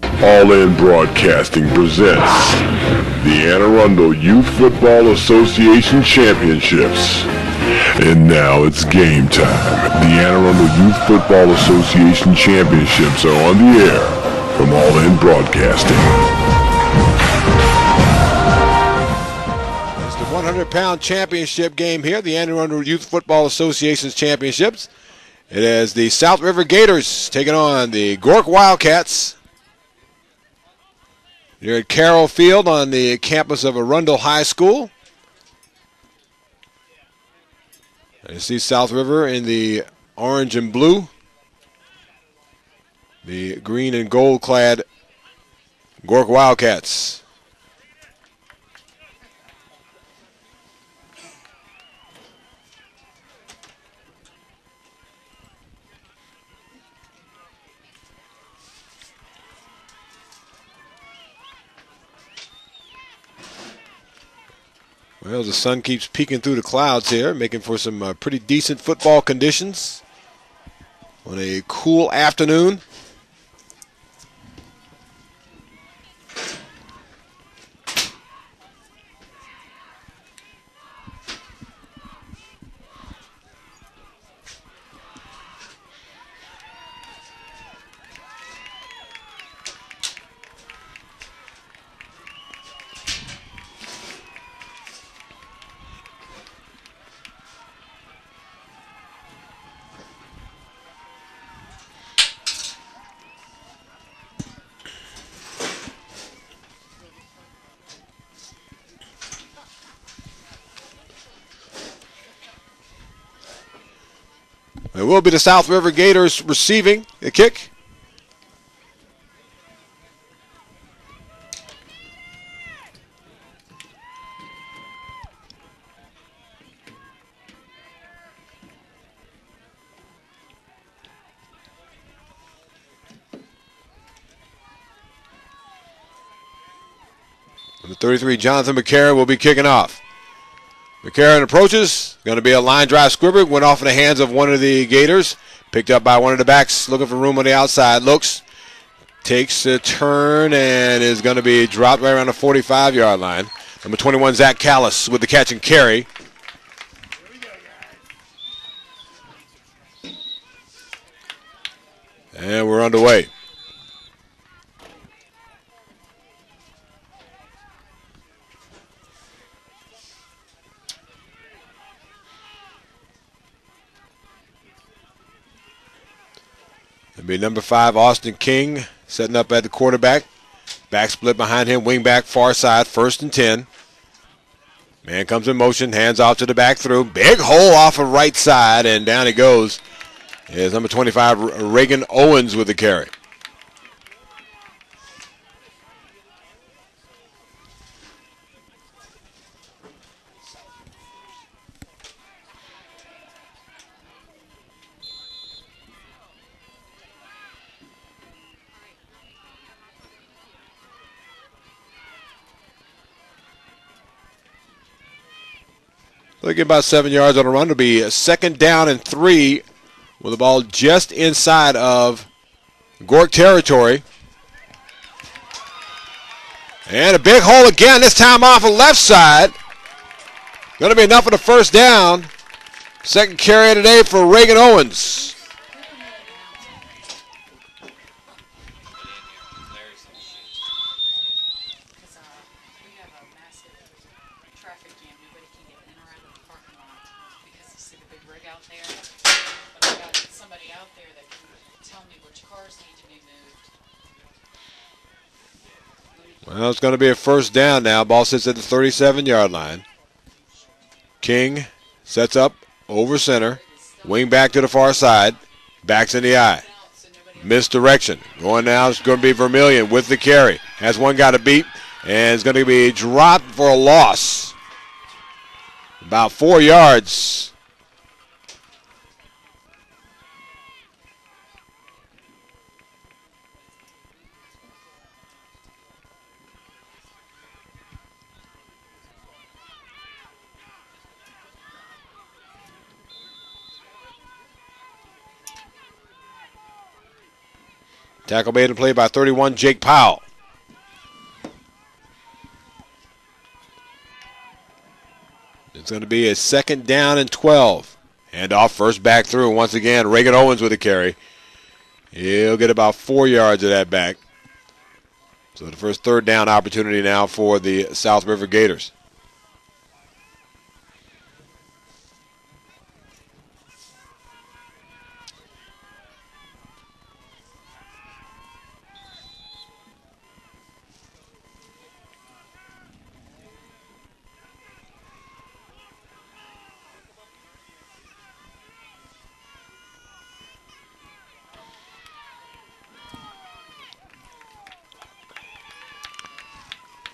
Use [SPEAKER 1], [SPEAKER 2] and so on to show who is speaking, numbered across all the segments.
[SPEAKER 1] All In Broadcasting presents the Anne Arundel Youth Football Association Championships. And now it's game time. The Anne Arundel Youth Football Association Championships are on the air from All In Broadcasting.
[SPEAKER 2] It's the 100-pound championship game here, the Anne Arundel Youth Football Association's Championships. It is the South River Gators taking on the Gork Wildcats. You're at Carroll Field on the campus of Arundel High School. You see South River in the orange and blue. The green and gold clad Gork Wildcats. Well, the sun keeps peeking through the clouds here, making for some pretty decent football conditions on a cool afternoon. It will be the South River Gators receiving the kick. Number 33, Jonathan McCarron, will be kicking off. McCarron approaches, going to be a line drive squibber, went off in the hands of one of the Gators, picked up by one of the backs, looking for room on the outside, looks, takes a turn, and is going to be dropped right around the 45-yard line. Number 21, Zach Callis with the catch and carry. And we're underway. It'll be number 5, Austin King, setting up at the quarterback. Back split behind him, wing back, far side, 1st and 10. Man comes in motion, hands off to the back through. Big hole off of right side, and down he goes. Is number 25, Reagan Owens with the carry. They'll get about 7 yards on a run. It'll be a 2nd down and 3 with the ball just inside of Gork territory. And a big hole again, this time off the left side. Going to be enough for the 1st down. 2nd carry of the day for Reagan Owens. Well, it's going to be a 1st down now. Ball sits at the 37-yard line. King sets up over center. Wing back to the far side. Backs in the eye. Misdirection. Going now is going to be Vermillion with the carry. Has one guy to beat. And it's going to be dropped for a loss. About 4 yards. Tackle made and played by 31, Jake Powell. It's going to be a 2nd down and 12. Handoff, first back through. Once again, Reagan Owens with a carry. He'll get about 4 yards of that back. So the first 3rd down opportunity now for the South River Gators.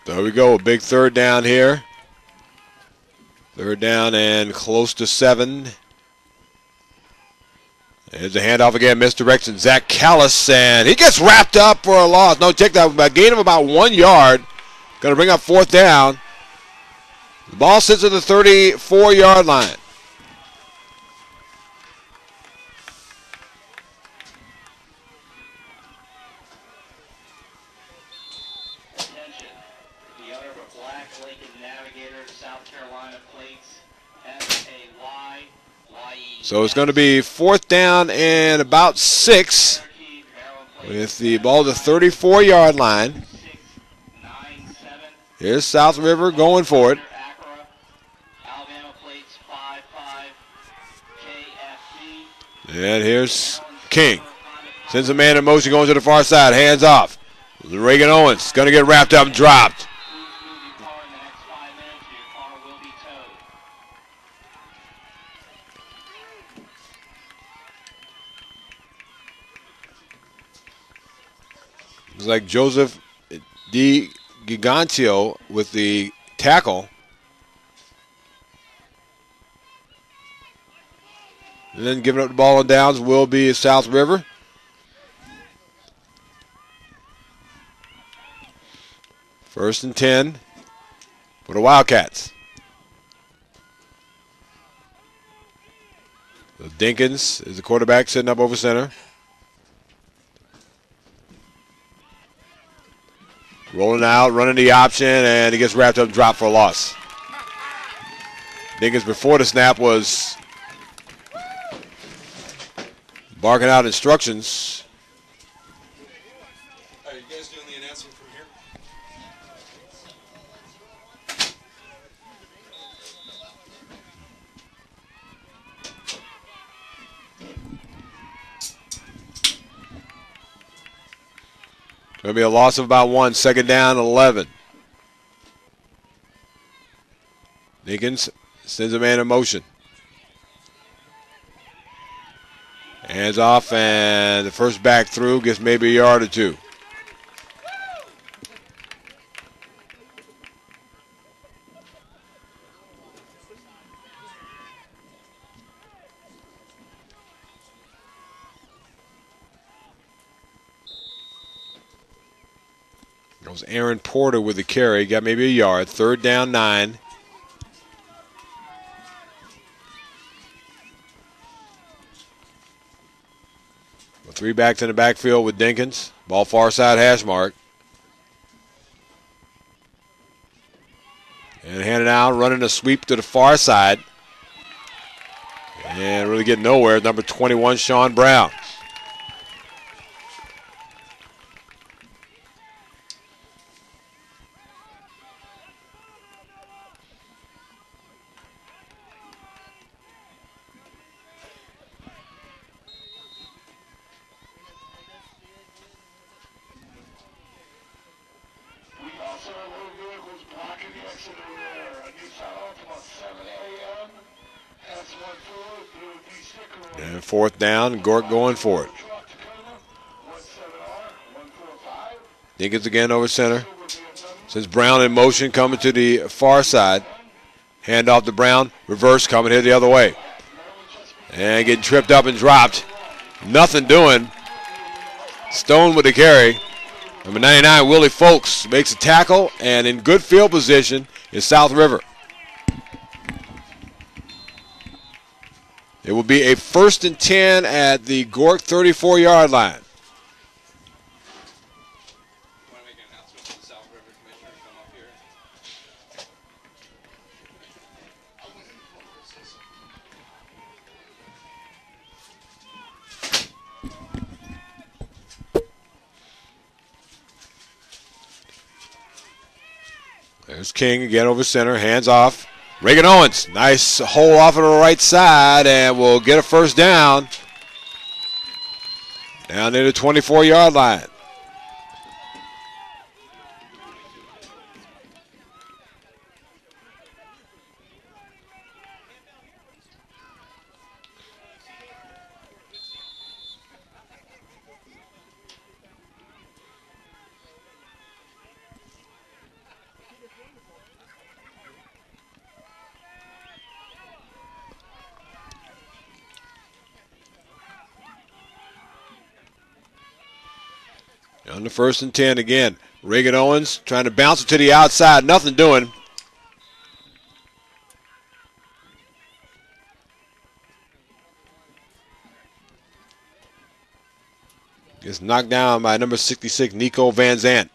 [SPEAKER 2] There we go, a big 3rd down here. 3rd down and close to 7. There's a handoff again, misdirection. Zach Callis, and he gets wrapped up for a loss. No, take that, a gain of about 1 yard. Going to bring up 4th down. The ball sits at the 34-yard line. So it's going to be 4th down and about 6 with the ball to the 34-yard line. Here's South River going for it. And here's King. Sends a man in motion, going to the far side. Hands off. Reagan Owens going to get wrapped up and dropped. It's like Joseph Di Gigantio with the tackle. And then giving up the ball on downs will be South River. First and 10 for the Wildcats. So Dinkins is the quarterback sitting up over center. Rolling out, running the option, and he gets wrapped up and dropped for a loss. Dinkins before the snap was barking out instructions.
[SPEAKER 3] Are you guys doing the announcing from here?
[SPEAKER 2] Going to be a loss of about 1, 2nd down, 11. Dinkins sends a man in motion. Hands off, and the first back through gets maybe a yard or 2. That was Aaron Porter with the carry. Got maybe a yard. 3rd down, 9. Well, 3 backs in the backfield with Dinkins. Ball far side hash mark. And handing out, running a sweep to the far side. And really getting nowhere. Number 21, Sean Brown. And 4th down, Gork going for it. Dinkins again over center. Since Brown in motion, coming to the far side. Hand off to Brown, reverse, coming here the other way. And getting tripped up and dropped. Nothing doing. Stone with the carry. Number 99, Willie Folks, makes a tackle, and in good field position is South River. It will be a 1st and 10 at the Gork 34-yard line. There's King again over center, hands off. Reagan Owens, nice hole off of the right side, and will get a first down. Down near the 24-yard line. On the 1st and 10 again. Reagan Owens trying to bounce it to the outside. Nothing doing. Gets knocked down by number 66, Nico Van Zant.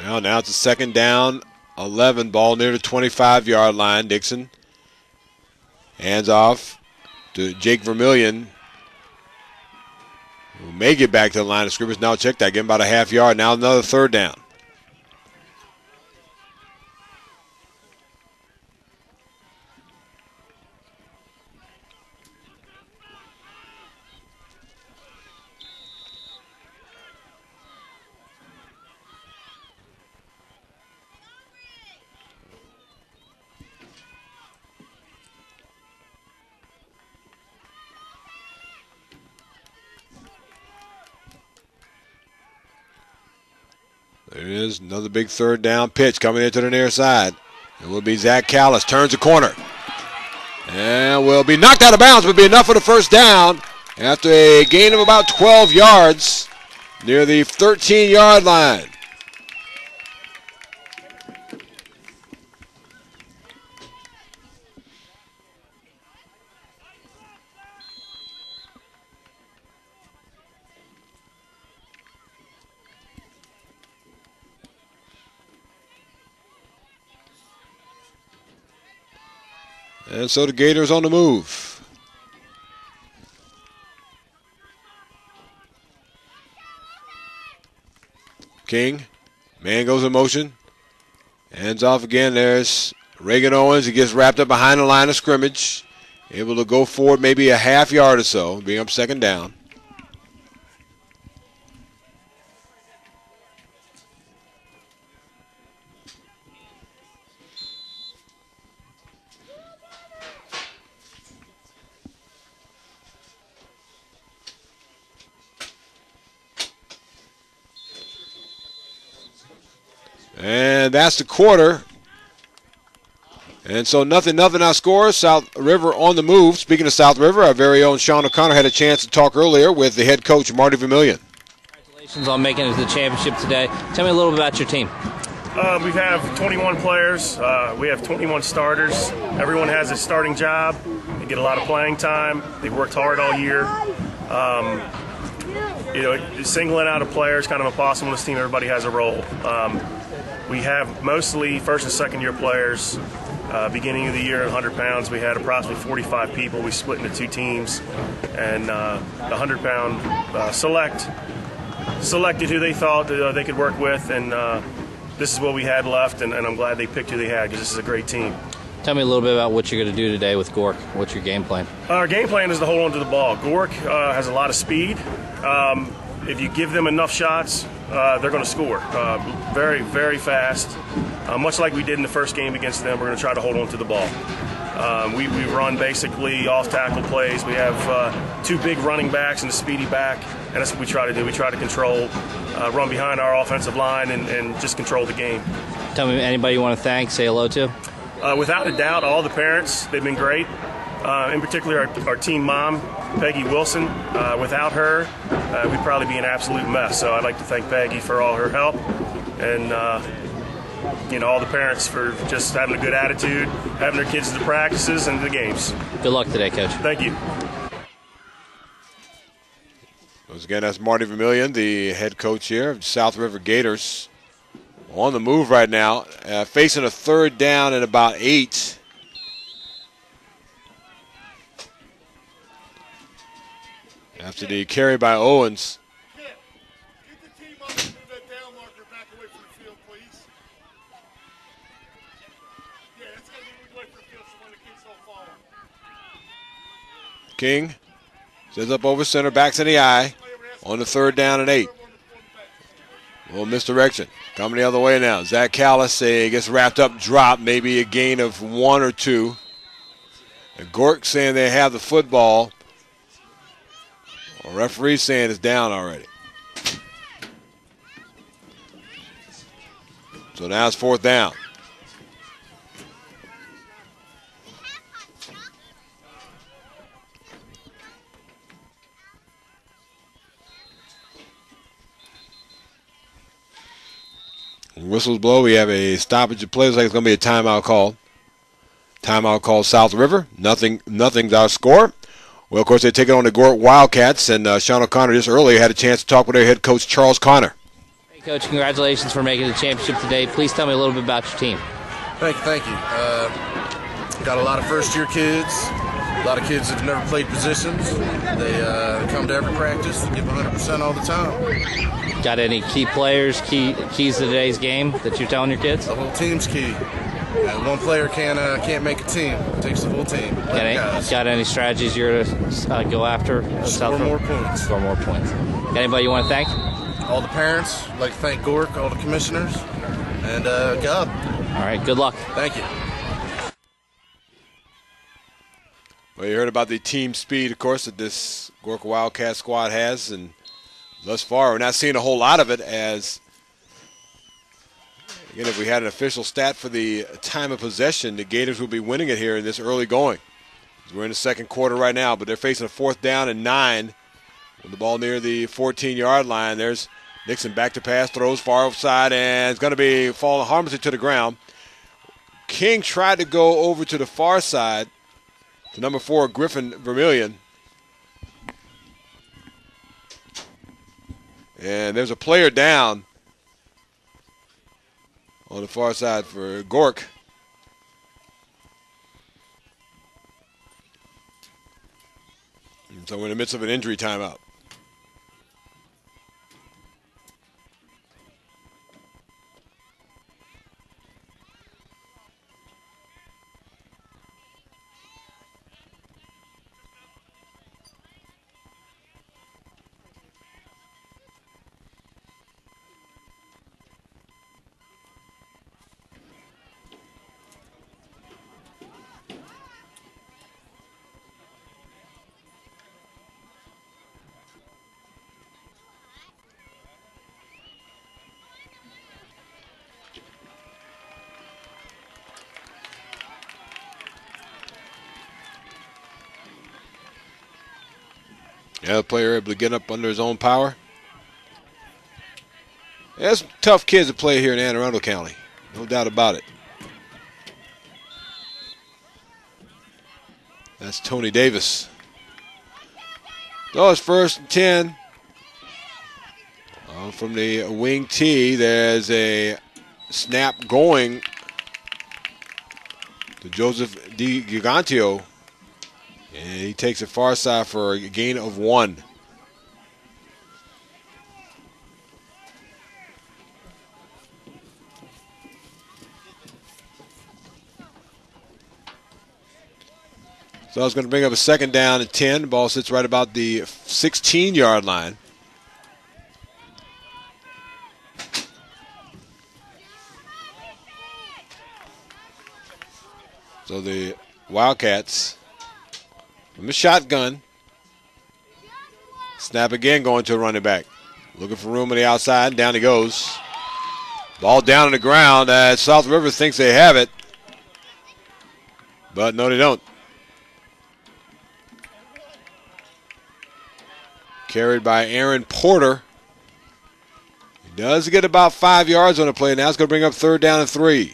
[SPEAKER 2] Well, now it's a 2nd down, 11, ball near the 25-yard line. Dixon hands off to Jake Vermillion, who may get back to the line of scrimmage. Now check that, getting about a half yard. Now another 3rd down. There it is, another big 3rd down pitch coming into the near side. It will be Zach Callis, turns the corner. And will be knocked out of bounds, but be enough for the 1st down after a gain of about 12 yards near the 13-yard line. And so the Gators on the move. King, man goes in motion. Hands off again. There's Reagan Owens. He gets wrapped up behind the line of scrimmage. Able to go forward maybe a half yard or so, being up 2nd down. And that's the quarter. And so nothing our score. South River on the move. Speaking of South River, our very own Sean O'Connor had a chance to talk earlier with the head coach, Marty Vermillion.
[SPEAKER 4] Congratulations on making it to the championship today. Tell me a little bit about your team.
[SPEAKER 5] We have 21 players. We have 21 starters. Everyone has a starting job. They get a lot of playing time. They've worked hard all year. Singling out a player is kind of impossible in this team. Everybody has a role. We have mostly 1st and 2nd year players. Beginning of the year at 100 pounds, we had approximately 45 people. We split into 2 teams, and the 100-pound selected who they thought they could work with, and this is what we had left, and I'm glad they picked who they had because this is a great team.
[SPEAKER 4] Tell me a little bit about what you're going to do today with Gork. What's your game plan?
[SPEAKER 5] Our game plan is to hold on to the ball. Gork has a lot of speed. If you give them enough shots, they're going to score. Very, very fast. Much like we did in the first game against them, we're going to try to hold on to the ball. We run basically off-tackle plays. We have 2 big running backs and a speedy back, and that's what we try to do. We try to control, run behind our offensive line, and just control the game.
[SPEAKER 4] Tell me anybody you want to thank, say hello to?
[SPEAKER 5] Without a doubt, all the parents. They've been great. In particular, our team mom, Peggy Wilson. Without her, we'd probably be an absolute mess. So I'd like to thank Peggy for all her help, and all the parents for just having a good attitude, having their kids to the practices and the games.
[SPEAKER 4] Good luck today, Coach.
[SPEAKER 5] Thank you.
[SPEAKER 2] Once again, that's Marty Vermillion, the head coach here of South River Gators. On the move right now, facing a third down and about 8. After the carry by Owens.
[SPEAKER 6] Get the team up and move that down marker back away from the field, please. Yeah, that's got to move away from the field so when the kids don't fall.
[SPEAKER 2] King sets up over center, backs in the eye on the third down and 8. A little misdirection. Coming the other way now. Zach Callis gets wrapped up, drop, maybe a gain of 1 or 2. And Gork saying they have the football. Well, referee saying it's down already. So now it's 4th down. Whistles blow. We have a stoppage of play. Looks like it's going to be a timeout call. Timeout call South River. Nothing's our score. Well, of course, they take it on the Gork Wildcats, and Sean O'Connor just earlier had a chance to talk with their head coach, Charles Connor.
[SPEAKER 4] Hey, Coach, congratulations for making the championship today. Please tell me a little bit about your team.
[SPEAKER 7] Thank you. Got a lot of first-year kids, a lot of kids that have never played positions. They come to every practice, give 100% all the time.
[SPEAKER 4] Got any key players, keys to today's game that you're telling your kids?
[SPEAKER 7] The whole team's key. One player can't make a team. It takes the whole team.
[SPEAKER 4] Got any strategies you're going to go after?
[SPEAKER 7] Score more points.
[SPEAKER 4] Score more points. Got anybody you want to thank?
[SPEAKER 7] All the parents. I'd like to thank Gork, all the commissioners, and God.
[SPEAKER 4] All right, good luck.
[SPEAKER 7] Thank you.
[SPEAKER 2] Well, you heard about the team speed, of course, that this Gork Wildcat squad has, and thus far we're not seeing a whole lot of it as, again, if we had an official stat for the time of possession, the Gators would be winning it here in this early going. We're in the second quarter right now, but they're facing a 4th down and 9 with the ball near the 14-yard line. There's Nixon back to pass, throws far offside, and it's going to be falling harmlessly to the ground. King tried to go over to the far side to number 4, Griffin Vermillion. And there's a player down on the far side for Gork. And so we're in the midst of an injury timeout. Yeah, the player able to get up under his own power. Yeah, there's some tough kids to play here in Anne Arundel County. No doubt about it. That's Tony Davis. So it's 1st and 10. From the wing tee, there's a snap going to Joseph DiGigantio. And he takes it far side for a gain of 1. So it's going to bring up a 2nd down and 10. The ball sits right about the 16-yard line. So the Wildcats from the shotgun. Snap again going to a running back. Looking for room on the outside. Down he goes. Ball down on the ground. South River thinks they have it. But no, they don't. Carried by Aaron Porter. He does get about 5 yards on the play. Now it's going to bring up 3rd down and 3.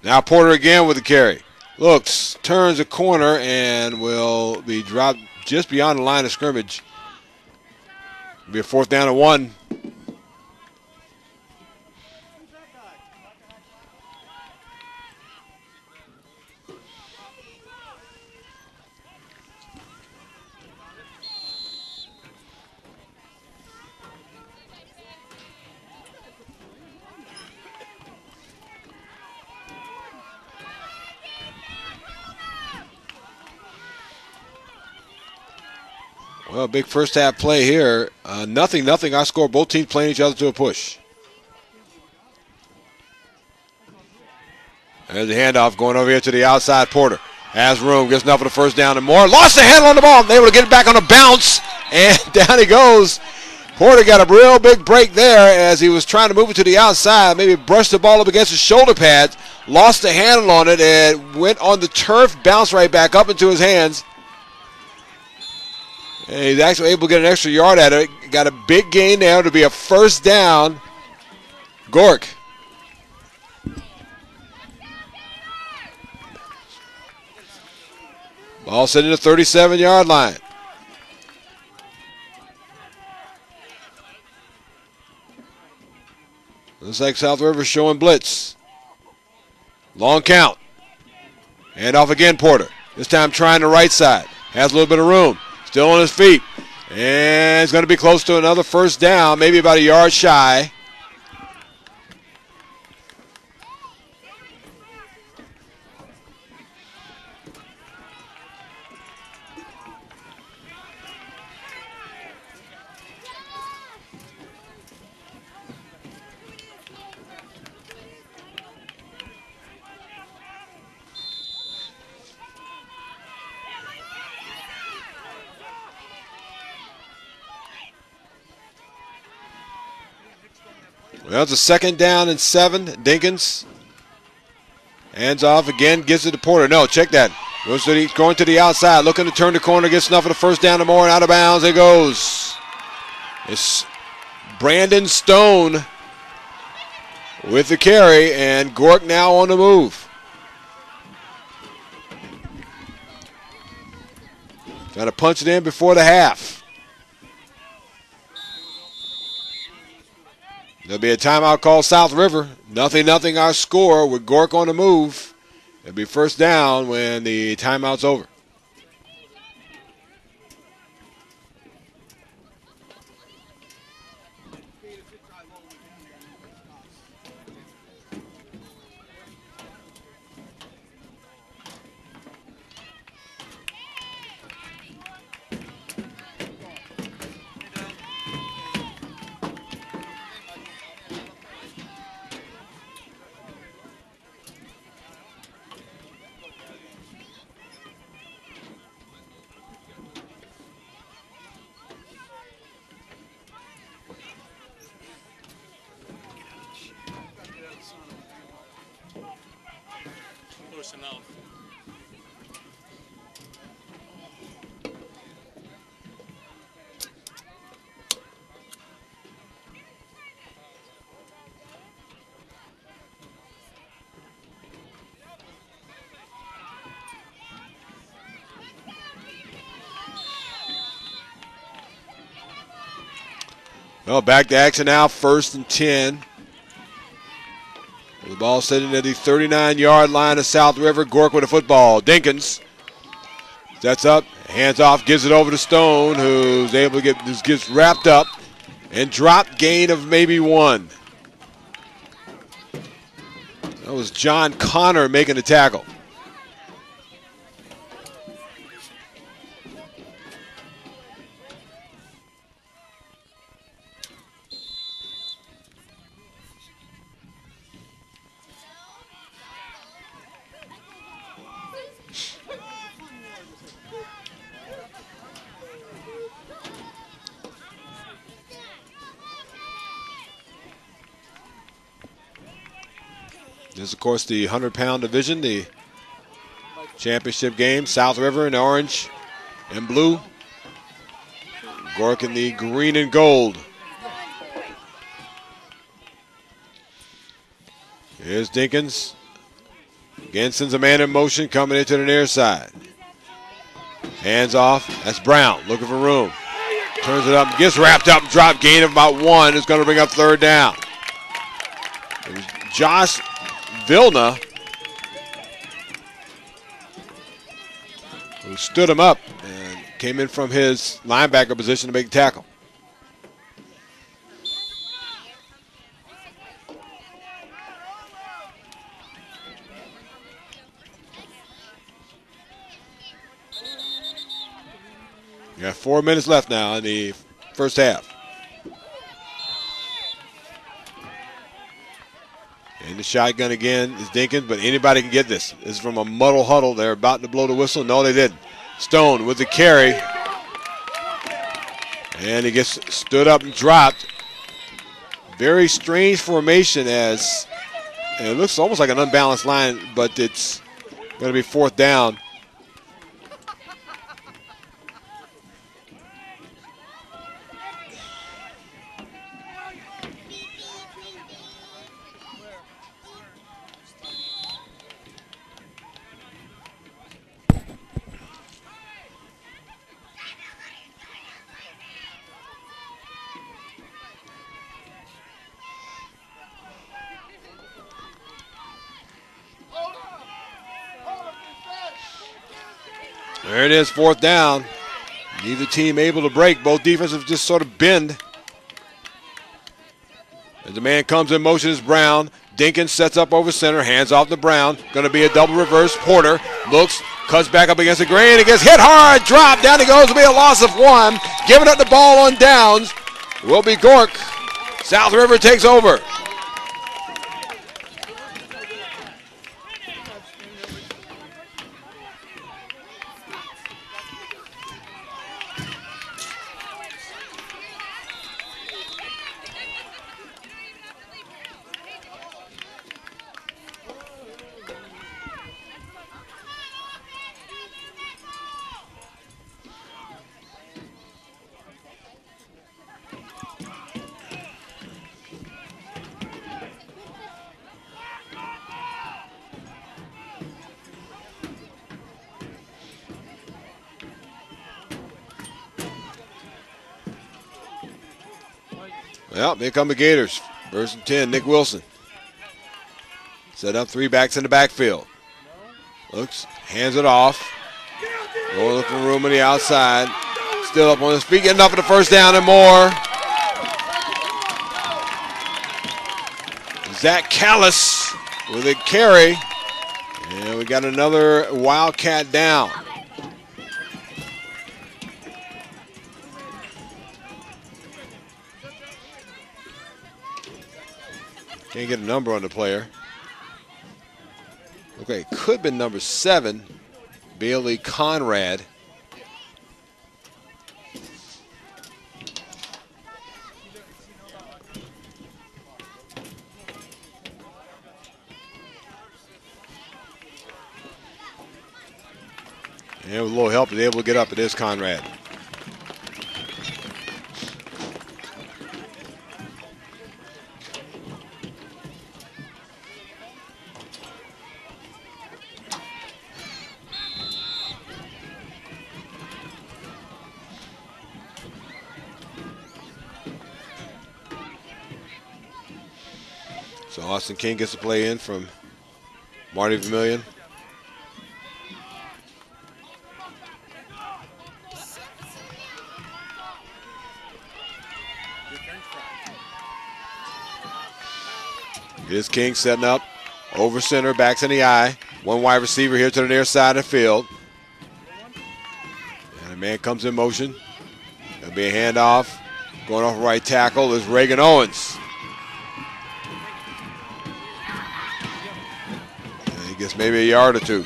[SPEAKER 2] Now Porter again with the carry. Looks, turns a corner, and will be dropped just beyond the line of scrimmage. It'll be a 4th down and 1. Well, big first half play here. Nothing. Our score. Both teams playing each other to a push. There's the handoff going over here to the outside. Porter has room. Gets enough for the first down and more. Lost the handle on the ball. Able to get it back on a bounce. And down he goes. Porter got a real big break there as he was trying to move it to the outside. Maybe brushed the ball up against his shoulder pads. Lost the handle on it and went on the turf. Bounced right back up into his hands. And he's actually able to get an extra yard at it. Got a big gain there to be a first down. Gork. Ball sitting at the 37-yard line. Looks like South River showing blitz. Long count. Hand off again, Porter. This time trying the right side. Has a little bit of room. Still on his feet. And it's going to be close to another first down, maybe about a yard shy. Well, it's a 2nd down and 7. Dinkins hands off again, gives it to Porter. No, check that. Going to the outside, looking to turn the corner, gets enough for the first down and more, and out of bounds it goes. It's Brandon Stone with the carry, and Gork now on the move. Trying to punch it in before the half. There'll be a timeout called South River. 0-0 our score with Gork on the move. It'll be first down when the timeout's over. Well, back to action now, 1st and 10. The ball sitting at the 39-yard line of South River. Gork with the football. Dinkins sets up, hands off, gives it over to Stone, who's able to gets wrapped up and dropped, gain of maybe 1. That was John Connor making the tackle. This is, of course, the 100-pound division, the championship game. South River in orange and blue. Gork in the green and gold. Here's Dinkins. Again, sends a man in motion coming into the near side. Hands off. That's Brown looking for room. Turns it up, gets wrapped up, drop gain of about 1. Is going to bring up third down. It was Josh Vilna who stood him up and came in from his linebacker position to make the tackle. You got 4 minutes left now in the first half. In the shotgun again is Dinkins, but anybody can get this. This is from a muddle huddle. They're about to blow the whistle. No, they didn't. Stone with the carry. And he gets stood up and dropped. Very strange formation as it looks almost like an unbalanced line, but it's going to be fourth down. There it is, fourth down. Neither team able to break. Both defenses just sort of bend. As the man comes in motion is Brown. Dinkins sets up over center, hands off to Brown. Going to be a double reverse. Porter looks, cuts back up against the grain. He gets hit hard, drop. Down he goes. Will be a loss of 1. Giving up the ball on downs will be Gork. South River takes over. Well, here come the Gators. First and 10, Nick Wilson. Set up 3 backs in the backfield. Looks, hands it off. Going looking for room on the outside. Still up on his feet, getting up for the first down and more. Zach Callis with a carry. And we got another Wildcat down. Can't get a number on the player. Okay, could have been number 7, Bailey Conrad. And with a little help, he's able to get up. It is Conrad. So Austin King gets to play in from Marty Vermillion. Here's King setting up over center, backs in the eye. One wide receiver here to the near side of the field. And a man comes in motion. There'll be a handoff. Going off right tackle is Reagan Owens. And he gets maybe a yard or 2.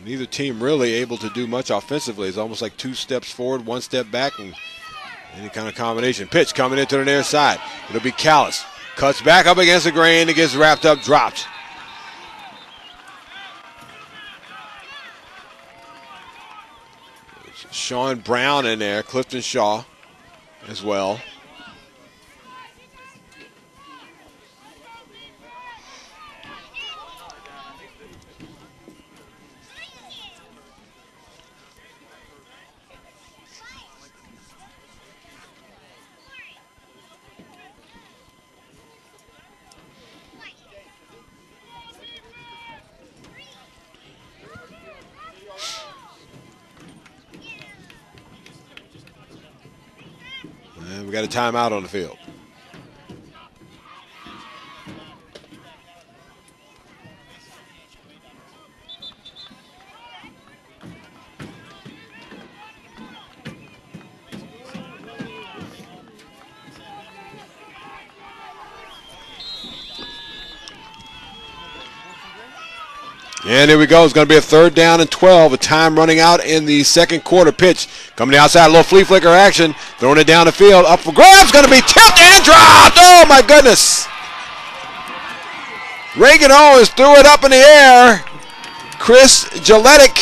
[SPEAKER 2] Neither team really able to do much offensively. It's almost like 2 steps forward, 1 step back, and Any kind of combination. Pitch coming into the near side. It'll be Callis. Cuts back up against the grain. It gets wrapped up, dropped. Sean Brown in there. Clifton Shaw as well. And we got a timeout on the field. And here we go. It's going to be a 3rd down and 12. A time running out in the second quarter. Pitch coming to the outside. A little flea flicker action. Throwing it down the field. Up for grabs. Going to be tipped and dropped. Oh, my goodness. Reagan Owens threw it up in the air. Chris Gilletic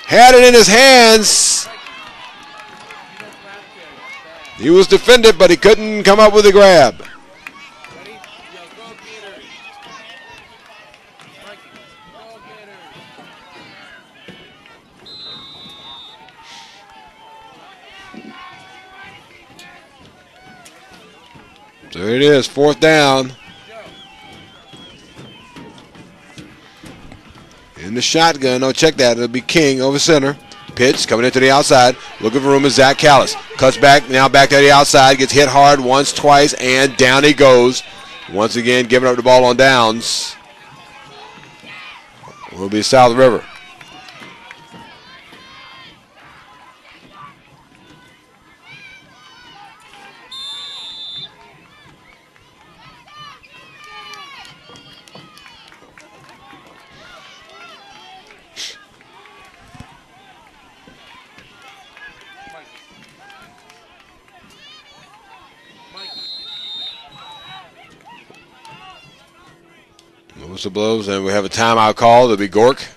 [SPEAKER 2] had it in his hands. He was defended, but he couldn't come up with a grab. There it is, 4th down. In the shotgun, oh, check that. It'll be King over center. Pitch coming into the outside. Looking for room is Zach Callis. Cuts back, now back to the outside. Gets hit hard once, twice, and down he goes. Once again, giving up the ball on downs. Will be South River. Whistle blows, and we have a timeout call. It'll be Gork.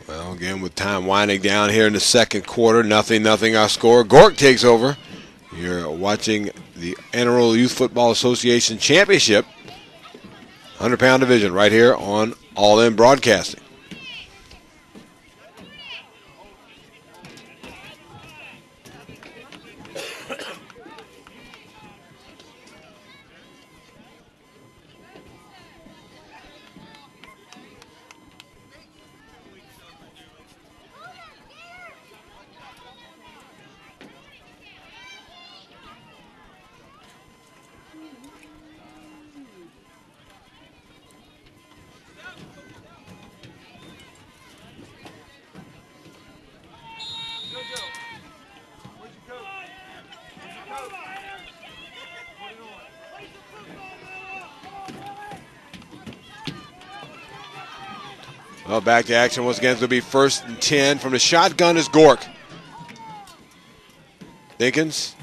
[SPEAKER 2] Well, again, with time winding down here in the second quarter, 0-0 our score. Gork takes over. You're watching the Anne Arundel Youth Football Association Championship, 100-pound division, right here on All In Broadcasting. Well, back to action once again. It'll be 1st and 10. From the shotgun is Gork. Dinkins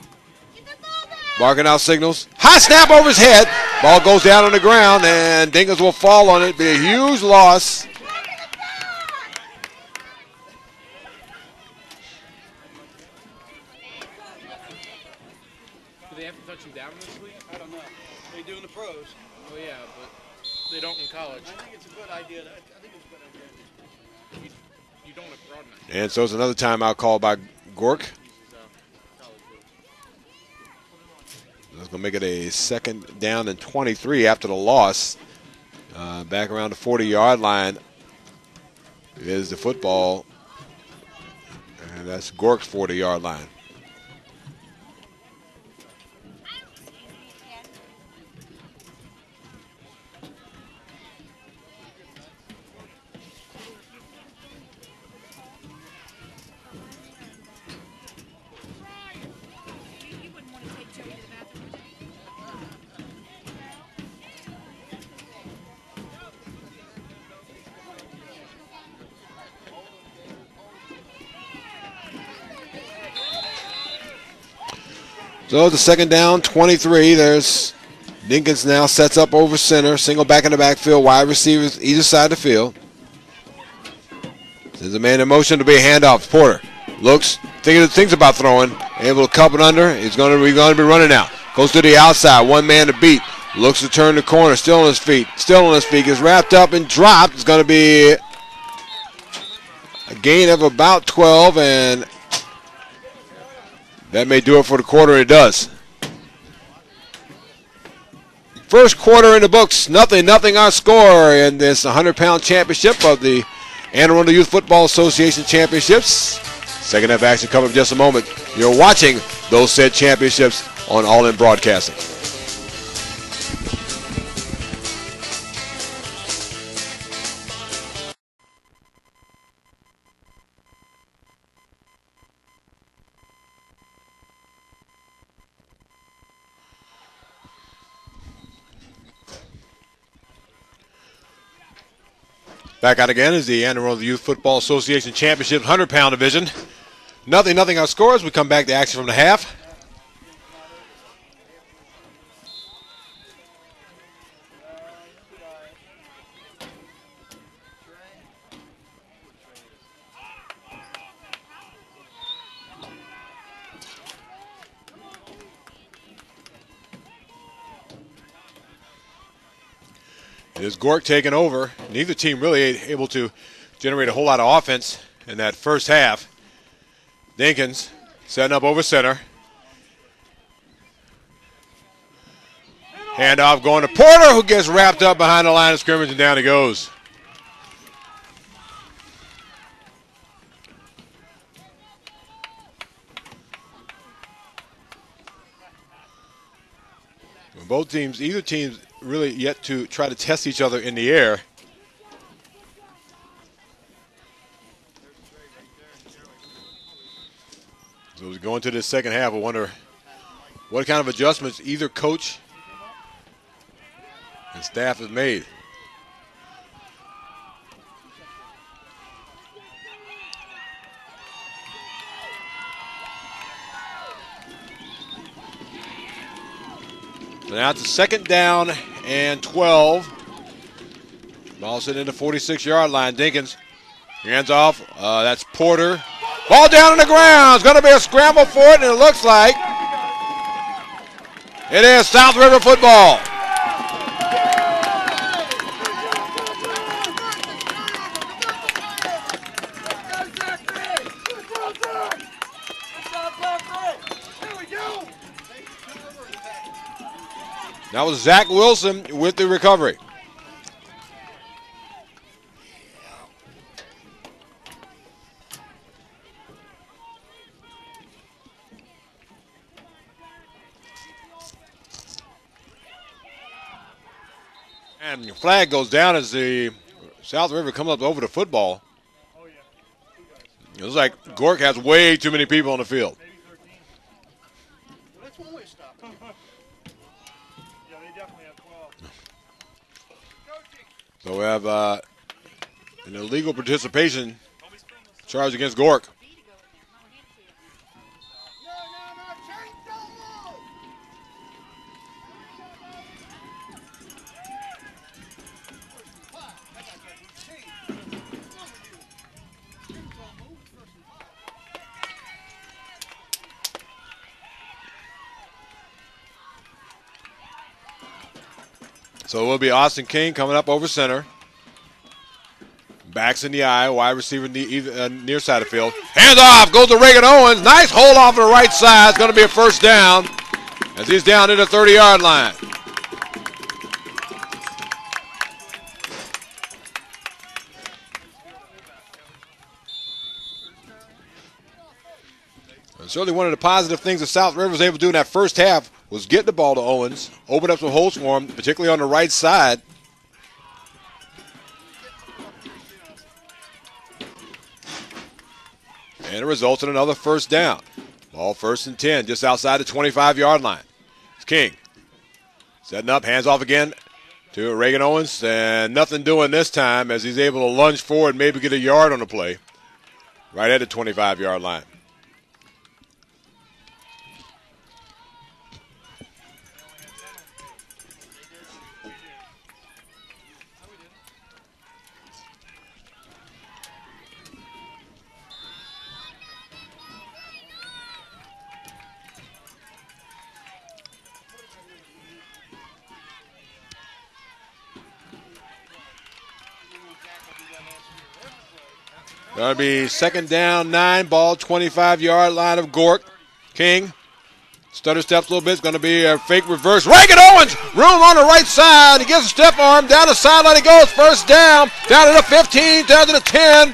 [SPEAKER 2] barking out signals. High snap over his head. Ball goes down on the ground, and Dinkins will fall on it. Be a huge loss.
[SPEAKER 8] Do they have to touch him down this week? I don't know. They do in the pros. Well, yeah, but they don't in college. I think it's a good idea. You don't want to broaden it.
[SPEAKER 2] And so it's another timeout called by Gork. That's going to make it a 2nd down and 23 after the loss. Back around the 40-yard line is the football. And that's Gork's 40-yard line. So the second down, 23. There's Dinkins now sets up over center. Single back in the backfield. Wide receivers either side of the field. There's a man in motion to be a handoff. Porter looks, thinks about throwing. Able to cup it under. He's going to be running out. Goes to the outside. One man to beat. Looks to turn the corner. Still on his feet. Gets wrapped up and dropped. It's going to be a gain of about 12, and that may do it for the quarter, and it does. First quarter in the books, nothing our score in this 100-pound championship of the Anne Arundel Youth Football Association Championships. Second half action coming up in just a moment. You're watching those said championships on All In Broadcasting. Back out again is the Anne Arundel Youth Football Association Championship 100-pound division. Nothing our scores. We come back to action from the half. It is Gork taking over. Neither team really able to generate a whole lot of offense in that first half. Dinkins setting up over center. Handoff going to Porter, who gets wrapped up behind the line of scrimmage, and down he goes. Both teams, either team's really yet to try to test each other in the air. So as we go into this second half, I wonder what kind of adjustments either coach and staff have made. So now it's a second down and 12. Ball sitting in the 46-yard line. Dinkins, hands off. That's Porter. Ball down on the ground. It's going to be a scramble for it, and it looks like it is South River football. That was Zach Wilson with the recovery. And the flag goes down as the South River comes up over the football. It looks like Gork has way too many people on the field. So we have an illegal participation charge against Gork. So it will be Austin King coming up over center. Backs in the eye, wide receiver near side of the field. Hands off, goes to Reagan Owens. Nice hold off to the right side. It's going to be a first down as he's down to the 30-yard line. And certainly one of the positive things that South River was able to do in that first half was get the ball to Owens, open up some holes for him, particularly on the right side. And it results in another first down. Ball first and 10, just outside the 25-yard line. It's King. Setting up, hands off again to Reagan Owens, and nothing doing this time as he's able to lunge forward and maybe get a yard on the play. Right at the 25-yard line. That'll be second down, 9, ball 25-yard line of Gork. King stutter steps a little bit. It's going to be a fake reverse. Reagan Owens, room on the right side. He gets a step arm. Down the sideline he goes. First down. Down to the 15, down to the 10.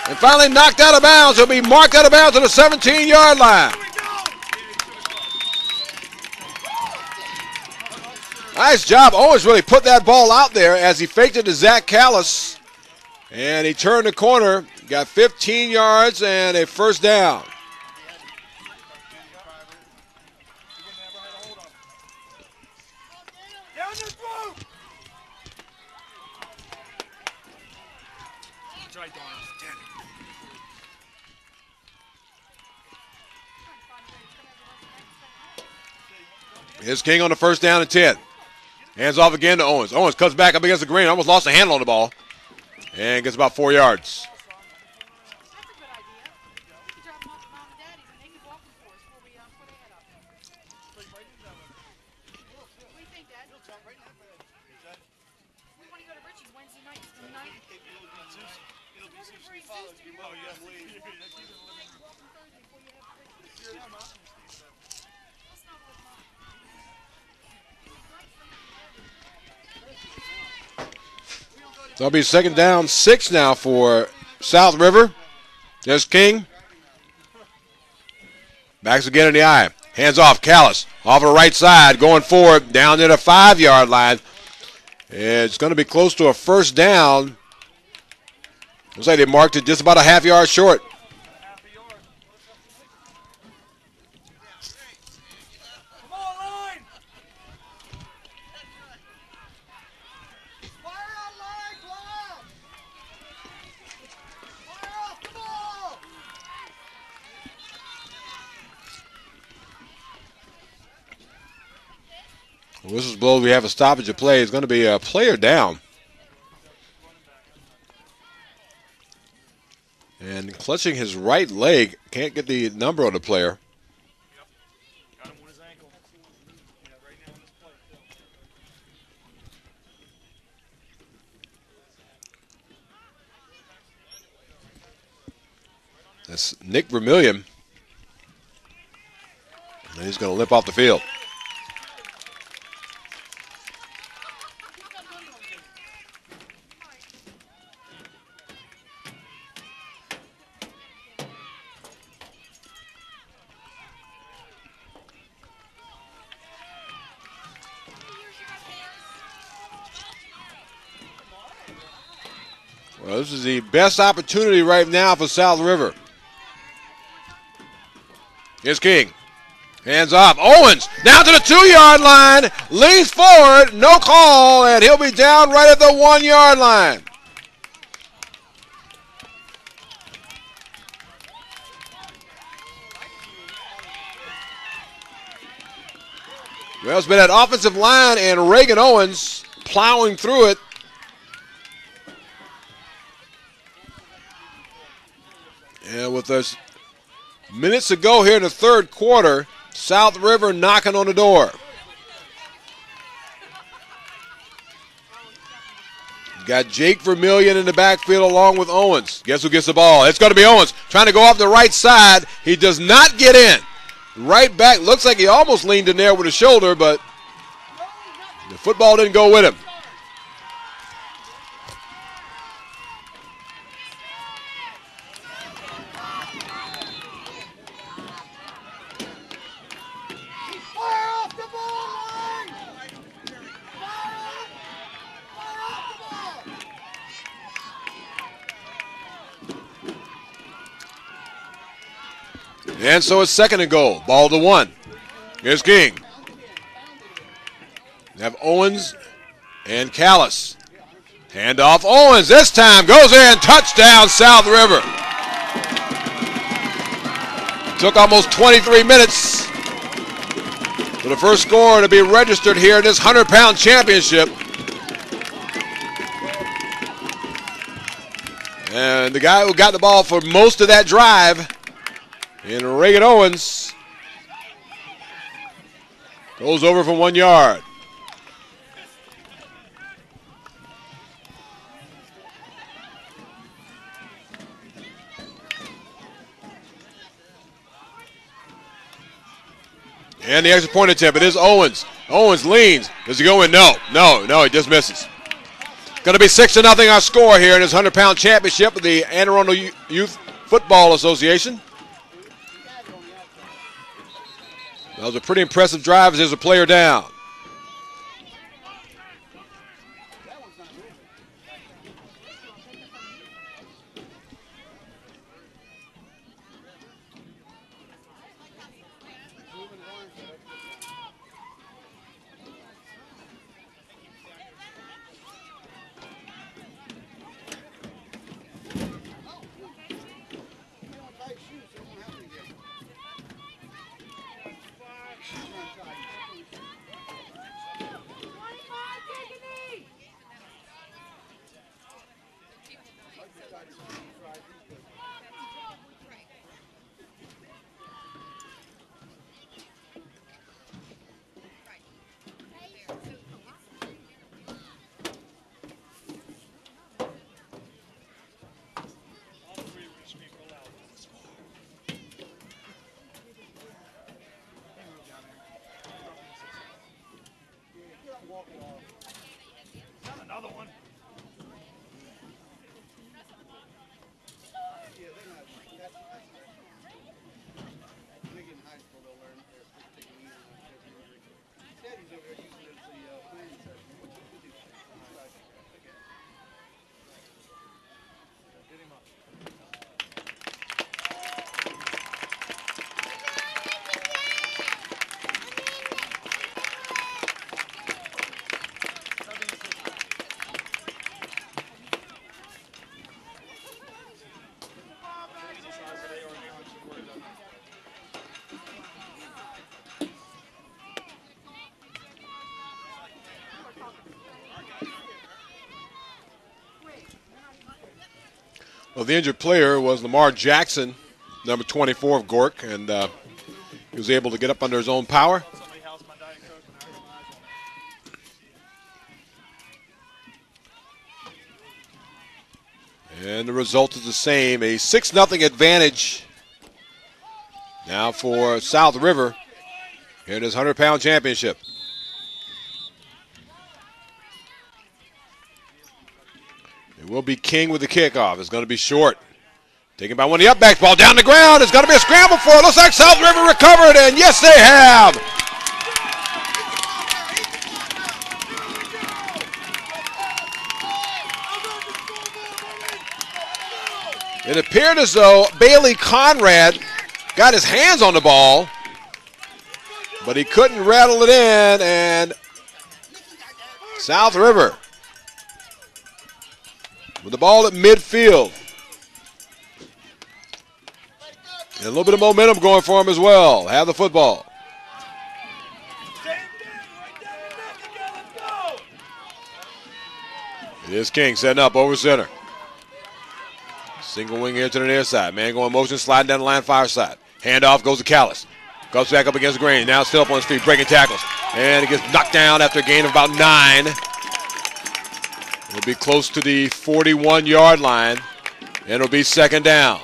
[SPEAKER 2] And finally knocked out of bounds. He'll be marked out of bounds to the 17-yard line. Nice job. Owens really put that ball out there as he faked it to Zach Callis. And he turned the corner. Got 15 yards and a first down. Here's King on the first down and 10. Hands off again to Owens. Owens cuts back up against the green. Almost lost a handle on the ball. And gets about 4 yards. So it'll be second down, 6 now for South River. There's King. Backs again in the eye. Hands off, Callis. Off the right side, going forward, down to the 5-yard line. It's going to be close to a first down. Looks like they marked it just about a half yard short. Whistles blow. We have a stoppage of play. It's going to be a player down. And clutching his right leg. Can't get the number on the player. That's Nick Vermillion. And he's going to limp off the field. Well, this is the best opportunity right now for South River. Here's King. Hands off. Owens down to the 2-yard line. Leans forward. No call. And he'll be down right at the 1-yard line. Well, it's been that offensive line and Reagan Owens plowing through it. And with us minutes to go here in the third quarter, South River knocking on the door. Got Jake Vermillion in the backfield along with Owens. Guess who gets the ball? It's going to be Owens trying to go off the right side. He does not get in. Right back, looks like he almost leaned in there with his shoulder, but the football didn't go with him. And so it's second and goal. Ball to 1. Here's King. You have Owens and Callis. Hand off Owens. This time goes in. Touchdown, South River. Took almost 23 minutes for the first score to be registered here in this 100-pound championship. And the guy who got the ball for most of that drive, and Reagan Owens, goes over for 1 yard. And the extra point attempt. It is Owens. Owens leans. Does he go in? No. He just misses. Going to be 6-0 our score here in this 100-pound championship of the Anne Arundel Youth Football Association. That was a pretty impressive drive as there's a player down. Well, the injured player was Lamar Jackson, number 24 of Gork, and he was able to get up under his own power. And the result is the same, a 6-0 advantage now for South River in this 100-pound championship. It will be King with the kickoff. It's going to be short. Taken by one of the upbacks. Ball down the ground. It's going to be a scramble for it. Looks like South River recovered, and yes, they have. It appeared as though Bailey Conrad got his hands on the ball, but he couldn't rattle it in, and South River with the ball at midfield. And a little bit of momentum going for him as well. Have the football. It is King setting up over center. Single wing here to the near side. Man going motion, sliding down the line, far side. Handoff goes to Callis. Goes back up against Green. Now still up on his feet, breaking tackles. And he gets knocked down after a gain of about 9. It'll be close to the 41-yard line, and it'll be second down.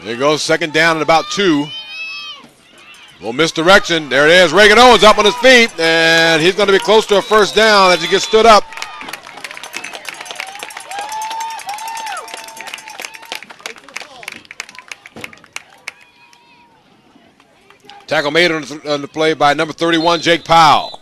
[SPEAKER 2] There goes second down and about 2. Little misdirection. There it is. Reagan Owens up on his feet, and he's going to be close to a first down as he gets stood up. Tackle made on the play by number 31, Jake Powell.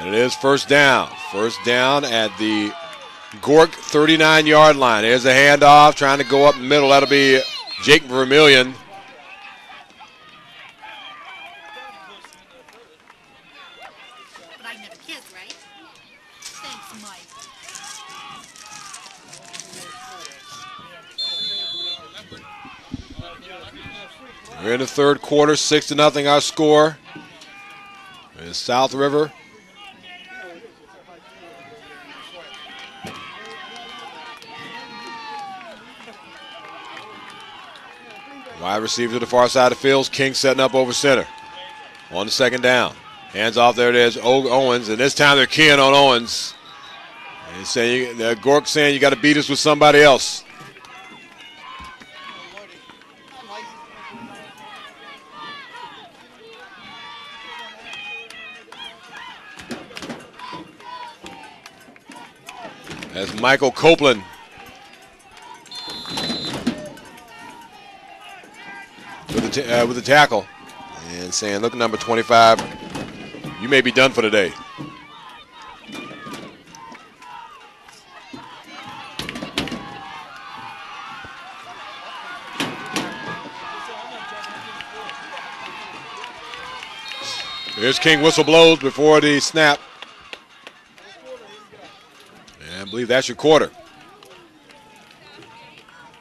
[SPEAKER 2] And it is first down. First down at the Gork 39-yard line. There's a handoff, trying to go up the middle. That'll be Jake Vermillion. We're in the third quarter, 6-0 our score. In South River. Wide receiver to the far side of the field. King setting up over center. On the second down. Hands off, there it is, Owens. And this time they're keying on Owens. And saying, Gork saying you got to beat us with somebody else. That's Michael Copeland. With the tackle. And saying, look, number 25, you may be done for today. Here's King, whistle blows before the snap. And I believe that's your quarter.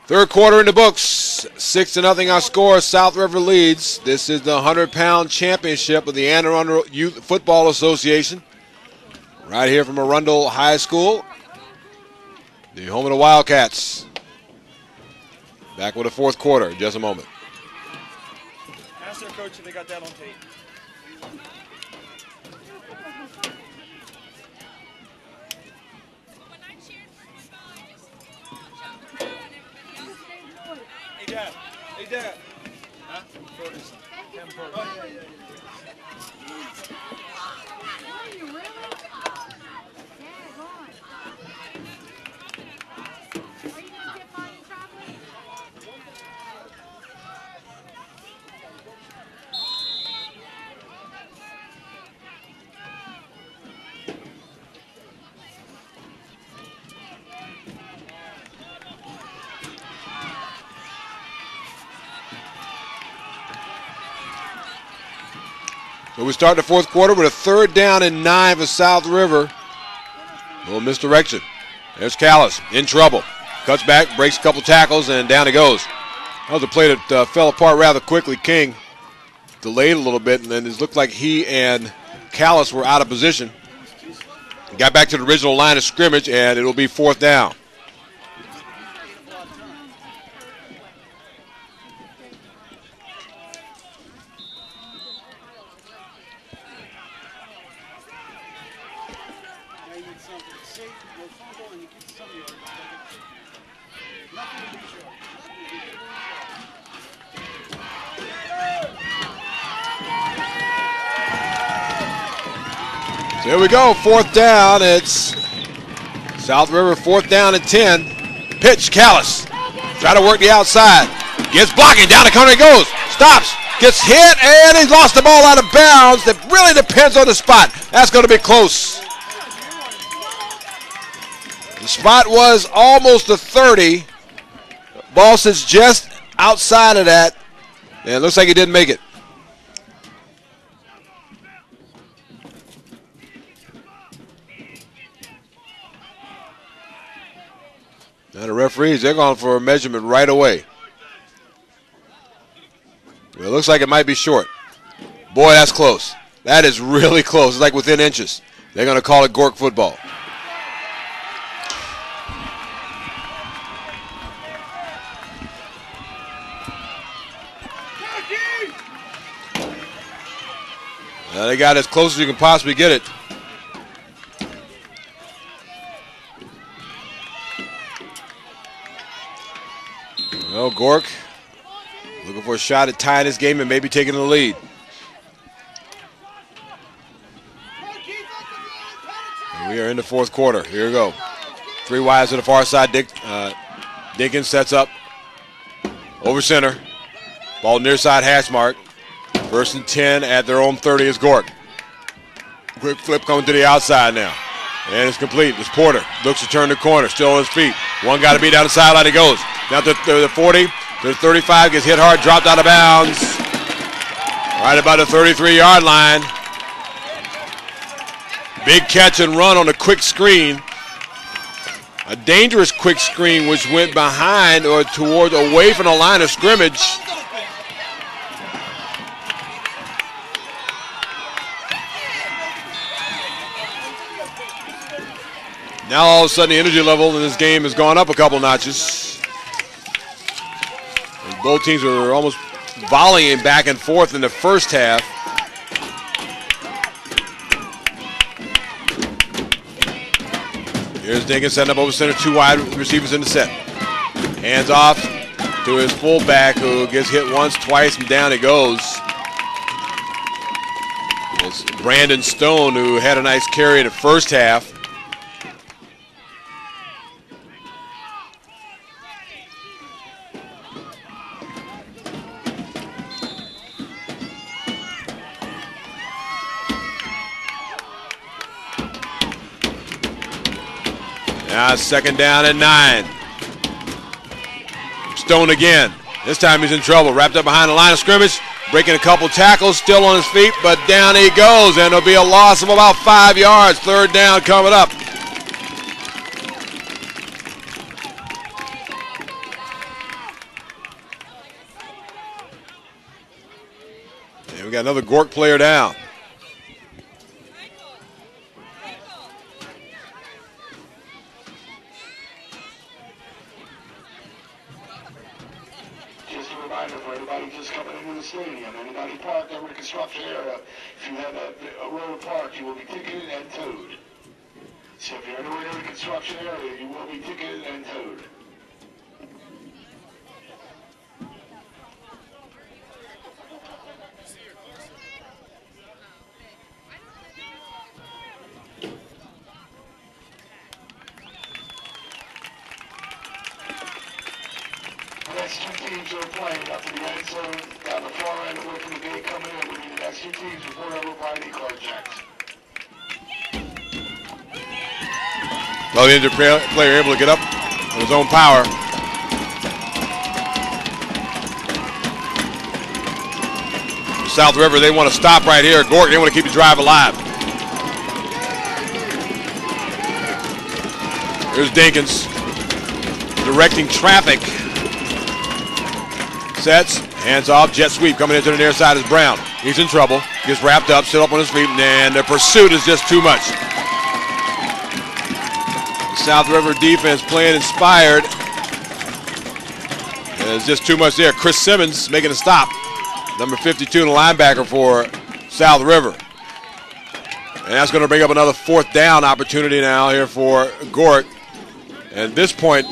[SPEAKER 2] Third quarter in the books. 6-0 our score. South River leads. This is the 100-pound championship of the Anne Arundel Youth Football Association. Right here from Arundel High School. The home of the Wildcats. Back with the fourth quarter in just a moment.
[SPEAKER 8] Ask their coach if they got that on tape. Hey, Dad. Huh?
[SPEAKER 2] So we start the fourth quarter with a 3rd down and 9 for South River. A little misdirection. There's Callis in trouble. Cuts back, breaks a couple tackles, and down he goes. That was a play that fell apart rather quickly. King delayed a little bit, and then it looked like he and Callis were out of position. Got back to the original line of scrimmage, and it'll be 4th down. Here we go, 4th down. It's South River, 4th down and 10. Pitch, Callis. Try to work the outside. Gets blocking, down the corner he goes. Stops, gets hit, and he's lost the ball out of bounds. That really depends on the spot. That's going to be close. The spot was almost a 30. Ball sits just outside of that. And it looks like he didn't make it. And the referees, they're going for a measurement right away. Well, it looks like it might be short. Boy, that's close. That is really close. It's like within inches. They're going to call it Gork football. Now they got as close as you can possibly get it. Well, Gork looking for a shot at tying this game and maybe taking the lead. And we are in the fourth quarter. Here we go. 3 wides to the far side. Dinkins sets up over center. Ball near side hash mark. 1st and 10 at their own 30 is Gork. Quick flip coming to the outside now. And it's complete. It's Porter. Looks to turn the corner. Still on his feet. One got to be down the sideline. He goes. Down to the 40, to the 35. Gets hit hard. Dropped out of bounds. Right about the 33-yard line. Big catch and run on a quick screen. A dangerous quick screen which went behind or toward away from the line of scrimmage. Now all of a sudden the energy level in this game has gone up a couple notches. And both teams were almost volleying back and forth in the first half. Here's Dinkins setting up over center, 2 wide receivers in the set. Hands off to his fullback who gets hit once, twice, and down he goes. It's Brandon Stone who had a nice carry in the first half. Now second down and 9. Stone again. This time he's in trouble. Wrapped up behind the line of scrimmage. Breaking a couple tackles. Still on his feet, but down he goes. And it'll be a loss of about 5 yards. Third down coming up. And we got another Gork player down.
[SPEAKER 6] Stadium. Anybody parked over the construction area, if you have a road park, you will be ticketed and towed. So if you're anywhere near the construction area, you will be ticketed and towed. Next 2 teams are playing up to the end zone, down the far end, away from the gate coming in. We need the next 2 teams before over by ID card checks.
[SPEAKER 2] Well, the injured player able to get up on his own power. South River, they want to stop right here. Gork, they want to keep the drive alive. Here's Dinkins directing traffic. Sets, hands off, jet sweep coming into the near side is Brown. He's in trouble, gets wrapped up, sit up on his feet, and the pursuit is just too much. The South River defense playing inspired. It's just too much there. Chris Simmons making a stop. Number 52, the linebacker for South River. And that's going to bring up another 4th down opportunity now here for Gork. And at this point,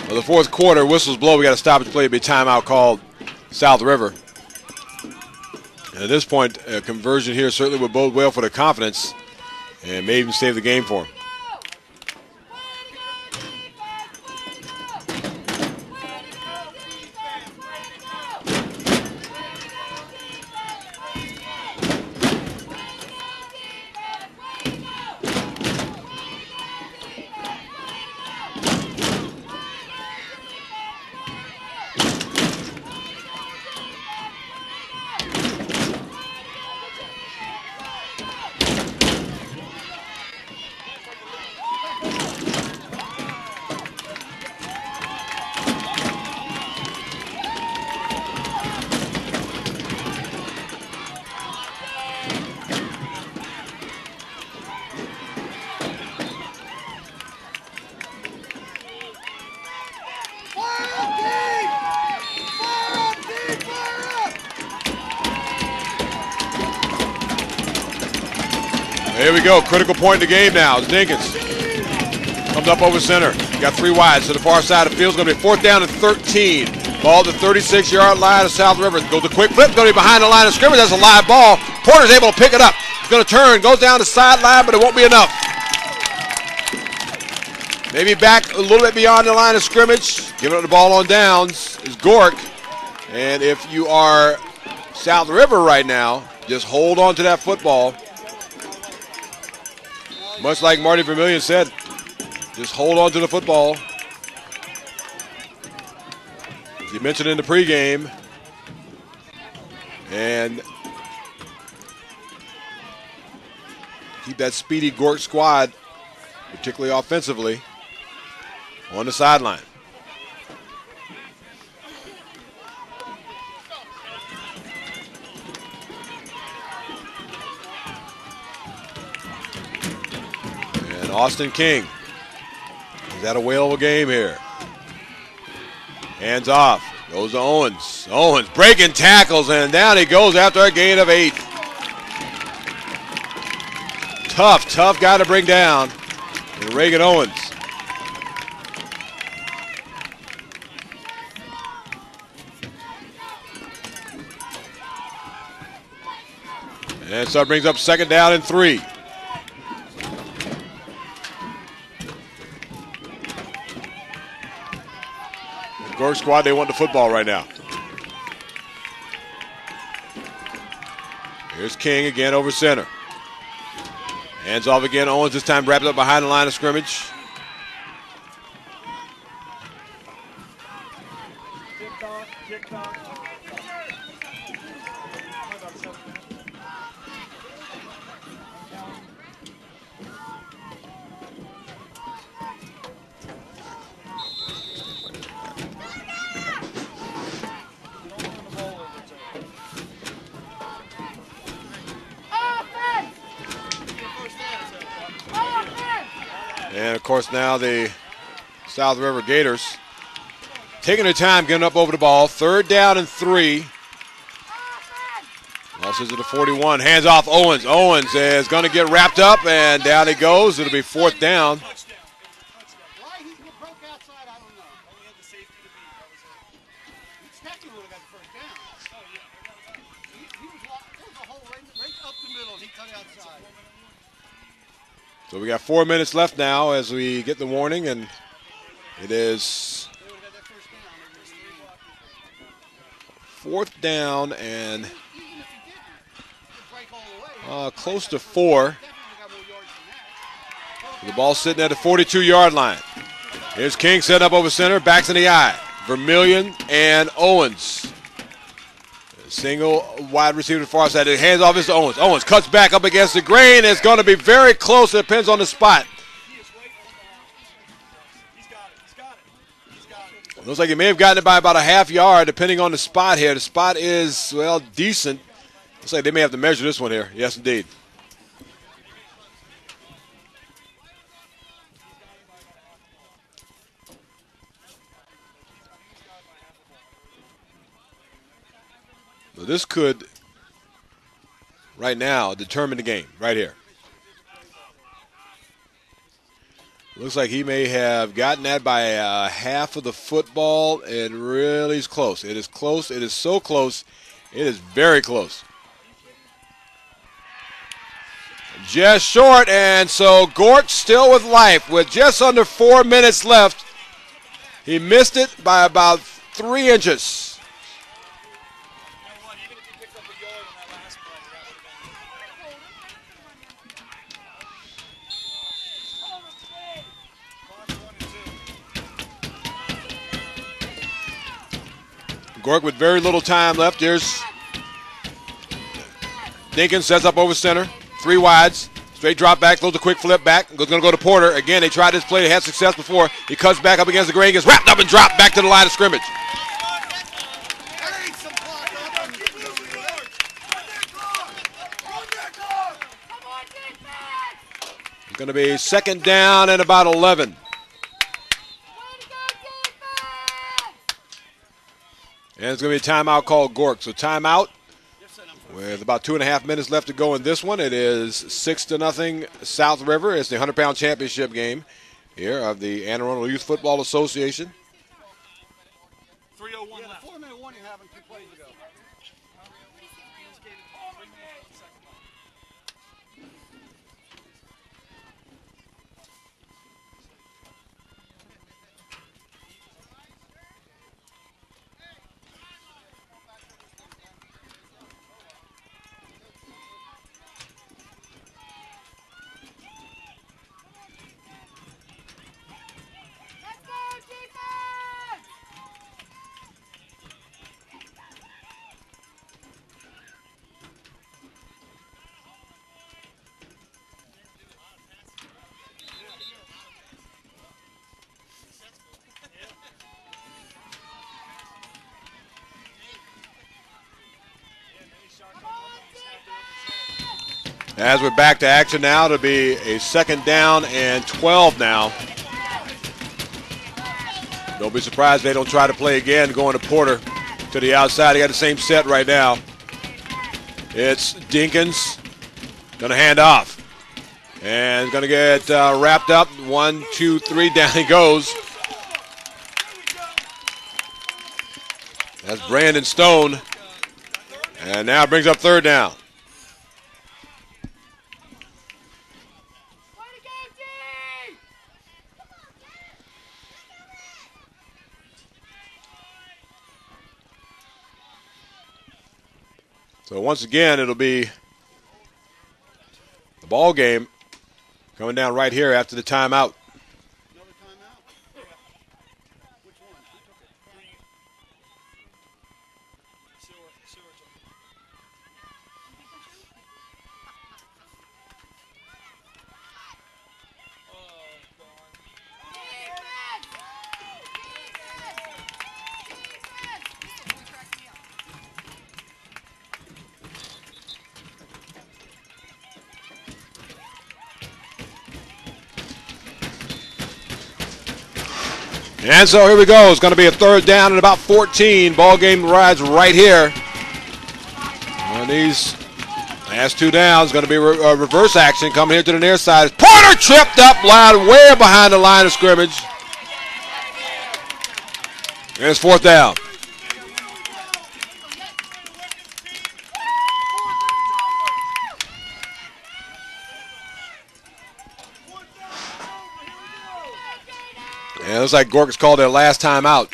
[SPEAKER 2] the 4th quarter, whistles blow. We got to stop and play. It'll be timeout called South River. And at this point, a conversion here certainly would bode well for their confidence and may even save the game for them. Here we go, critical point in the game now. It's Dinkins. Comes up over center. Got 3 wide to the far side of the field. It's going to be 4th down and 13. Ball at the 36-yard line of South River. Goes a quick flip. Going to be behind the line of scrimmage. That's a live ball. Porter's able to pick it up. He's going to turn. Goes down the sideline, but it won't be enough. Maybe back a little bit beyond the line of scrimmage. Giving up the ball on downs is Gork. And if you are South River right now, just hold on to that football. Much like Marty Vermillion said, just hold on to the football. As he mentioned in the pregame, and keep that speedy Gork squad, particularly offensively, on the sideline. Austin King. He's had a whale of a game here. Hands off. Goes to Owens. Owens breaking tackles, and down he goes after a gain of 8. Tough guy to bring down. And Reagan Owens. And so it brings up 2nd down and 3. Gork squad, they want the football right now. Here's King again over center. Hands off again. Owens this time wrapped up behind the line of scrimmage. And, of course, now the South River Gators taking their time getting up over the ball. 3rd down and 3. Losses at the 41. Hands off Owens. Owens is going to get wrapped up, and down he goes. It'll be 4th down. So we got 4 minutes left now as we get the warning, and it is 4th down and close to 4. The ball sitting at the 42-yard line. Here's King setting up over center, backs in the eye. Vermillion and Owens. Single wide receiver to the far side. Hands off is to Owens. Owens cuts back up against the grain. It's going to be very close. It depends on the spot. Looks like he may have gotten it by about a half yard, depending on the spot here. The spot is, well, decent. Looks like they may have to measure this one here. Yes, indeed. So this could, right now, determine the game, right here. Looks like he may have gotten that by half of the football. It really is close. It is close. It is so close. It is very close. Just short, and so Gork still with life with just under 4 minutes left. He missed it by about 3 inches. Gork with very little time left. Here's Dinkins, sets up over center. 3 wides. Straight drop back, throws a quick flip back. Going to go to Porter. Again, they tried this play. They had success before. He cuts back up against the grain, gets wrapped up and dropped back to the line of scrimmage. It's going to be 2nd down and about 11. And it's going to be a timeout called Gork. So timeout with about 2.5 minutes left to go in this one. It is 6-0 South River. It's the 100-pound championship game here of the Anne Arundel Youth Football Association.
[SPEAKER 8] 3:01 left. 4-minute warning happened 2 plays ago.
[SPEAKER 2] As we're back to action now, to be a 2nd down and 12 now. Don't be surprised they don't try to play again, going to Porter to the outside. He got the same set right now. It's Dinkins going to hand off. And going to get wrapped up. 1, 2, 3, down he goes. That's Brandon Stone. And now brings up 3rd down. So once again, it'll be the ball game coming down right here after the timeout.
[SPEAKER 8] Another timeout? Which one? Who took it? Sewer took it.
[SPEAKER 2] And so here we go. It's going to be a 3rd down and about 14. Ball game rides right here. And these last 2 downs going to be a reverse action coming here to the near side. Porter tripped up loud way behind the line of scrimmage. And it's 4th down. And it looks like Gork has called their last timeout.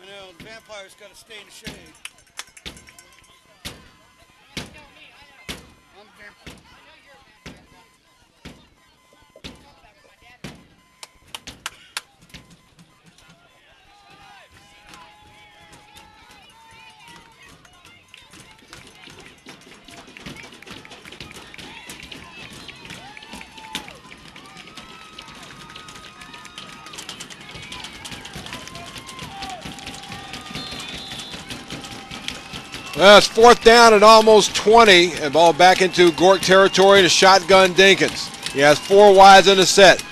[SPEAKER 8] I know, the vampire's got to stay in the shade. I'm a vampire.
[SPEAKER 2] Well, it's 4th down and almost 20. And ball back into Gork territory to shotgun Dinkins. He has 4 wides in the set.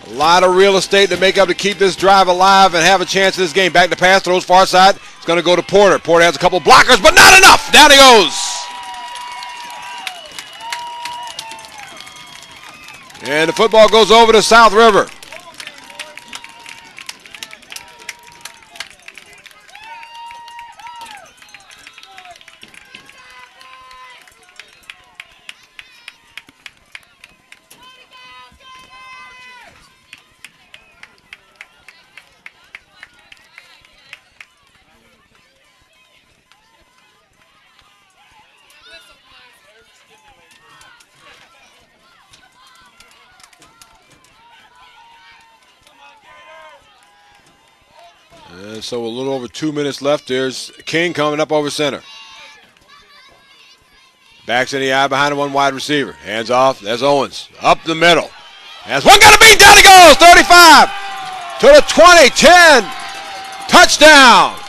[SPEAKER 2] A lot of real estate to make up to keep this drive alive and have a chance in this game. Back to pass, throws far side. It's going to go to Porter. Porter has a couple blockers, but not enough. Down he goes. And the football goes over to South River. And so a little over 2 minutes left. There's King coming up over center. Backs in the eye behind one wide receiver. Hands off. There's Owens. Up the middle. Has one got to beat. Down he goes. 35 to the 20. 10. Touchdown.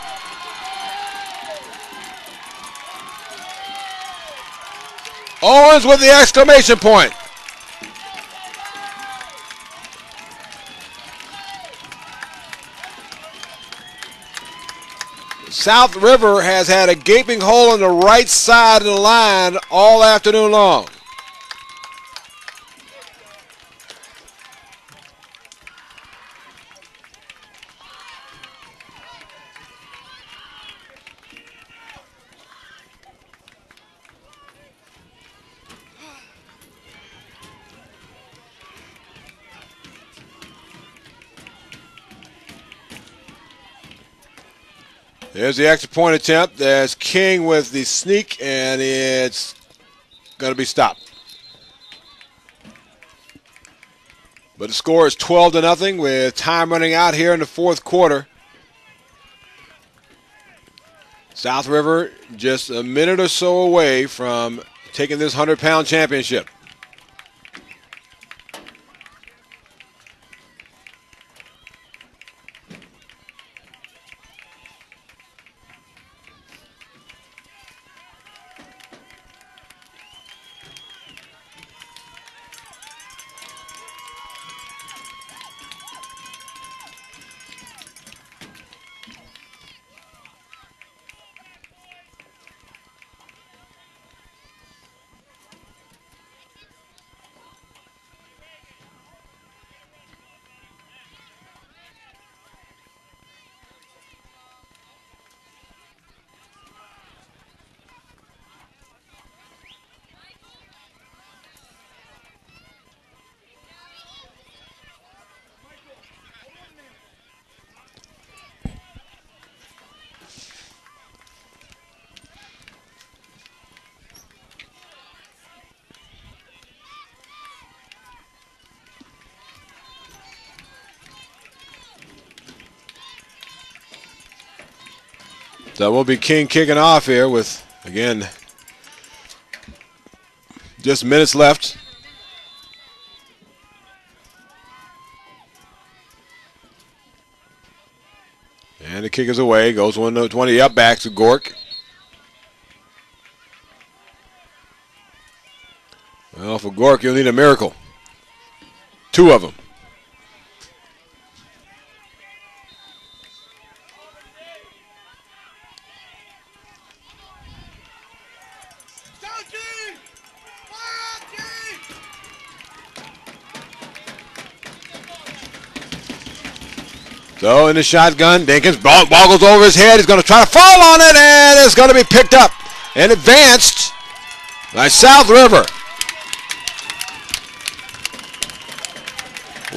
[SPEAKER 2] Owens with the exclamation point. South River has had a gaping hole on the right side of the line all afternoon long. There's the extra point attempt. There's King with the sneak, and it's going to be stopped. But the score is 12-0 with time running out here in the 4th quarter. South River just a minute or so away from taking this 100-pound championship. So will be King kicking off here with, again, just minutes left. And the kick is away. Goes 120 up back to Gork. Well, for Gork, you'll need a miracle. 2 of them. So in the shotgun, Dinkins, ball goes over his head. He's going to try to fall on it, and it's going to be picked up and advanced by South River.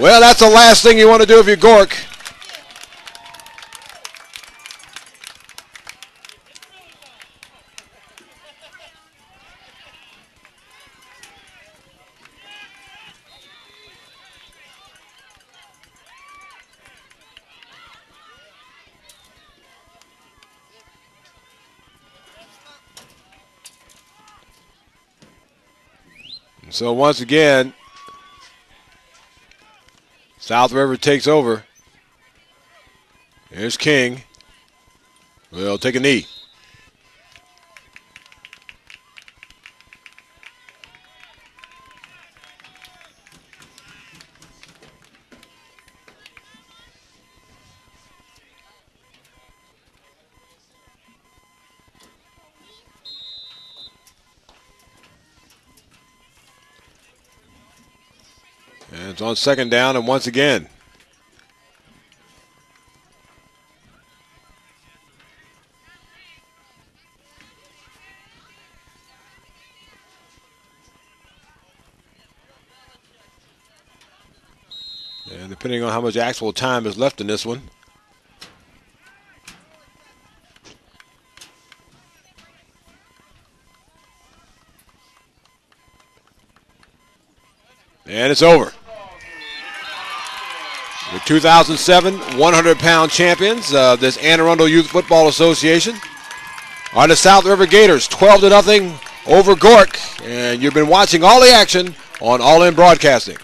[SPEAKER 2] Well, that's the last thing you want to do if you're Gork. So once again, South River takes over. Here's King. We'll take a knee. And it's on second down, and once again. And depending on how much actual time is left in this one. And it's over. The 2007 100-pound champions of this Anne Arundel Youth Football Association are the South River Gators, 12-0 over Gork. And you've been watching all the action on All In Broadcasting.